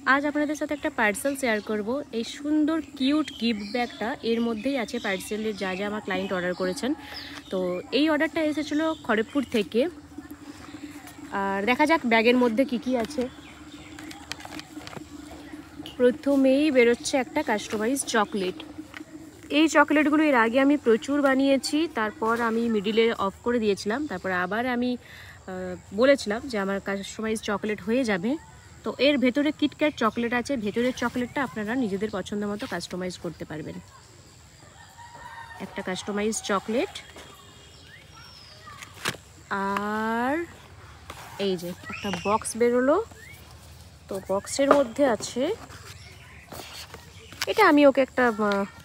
আজ আপনাদের সাথে একটা পার্সেল শেয়ার করব। এই সুন্দর কিউট গিফট ব্যাগটা এর মধ্যেই আছে পার্সেলের যা যা আমার ক্লায়েন্ট অর্ডার করেছেন। তো এই অর্ডারটা এসেছিলো খড়গপুর থেকে। আর দেখা যাক ব্যাগের মধ্যে কি কি আছে। প্রথমেই বেরোচ্ছে একটা কাস্টমাইজ চকলেট। এই চকলেটগুলো এর আগে আমি প্রচুর বানিয়েছি, তারপর আমি মিডিলে অফ করে দিয়েছিলাম, তারপর আবার আমি বলেছিলাম যে আমার কাস্টমাইজ চকলেট হয়ে যাবে। তো এর ভেতরে কিটক্যাট চকলেট আছে, ভেতরের চকলেটটা আপনারা নিজেদের পছন্দ মতো কাস্টমাইজ করতে পারবেন। একটা কাস্টমাইজ চকলেট, আর এই যে একটা বক্স বেরোলো। তো বক্সের মধ্যে আছে, এটা আমি ওকে একটা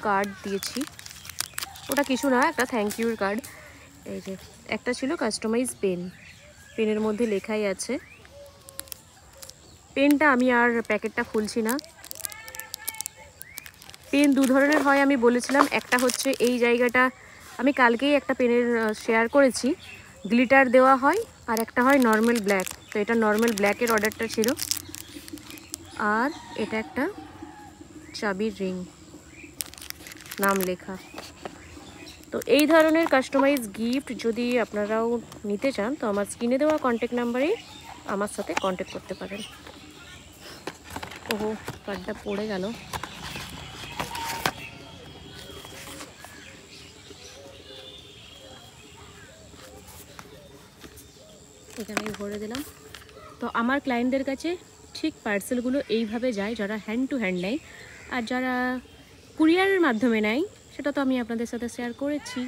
কার্ড দিয়েছি, ওটা কিছু না, একটা থ্যাংক ইউর কার্ড। এই যে একটা ছিল কাস্টমাইজ পেন, পেনের মধ্যে লেখাই আছে। পেনটা আমি আর প্যাকেটটা খুলছি না। পেন দু ধরনের হয় আমি বলেছিলাম, একটা হচ্ছে এই জায়গাটা আমি কালকেই একটা পেনের শেয়ার করেছি, গ্লিটার দেওয়া হয়, আর একটা হয় নর্মাল ব্ল্যাক। তো এটা নর্মাল ব্ল্যাকের অর্ডারটা ছিল। আর এটা একটা চাবির রিং, নাম লেখা। তো এই ধরনের কাস্টমাইজ গিফট যদি আপনারাও নিতে চান তো আমার স্ক্রিনে দেওয়া কন্ট্যাক্ট নাম্বারে আমার সাথে কন্ট্যাক্ট করতে পারেন। ওহো, কার্ডটা পড়ে গেল। এখানে ভরে দিলাম। তো আমার ক্লায়েন্টদের কাছে ঠিক পার্সেলগুলো এইভাবে যায় যারা হ্যান্ড টু হ্যান্ড নেয়, আর যারা কুরিয়ারের মাধ্যমে নেয় সেটা তো আমি আপনাদের সাথে শেয়ার করেছি।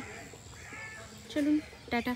চলুন, টাটা।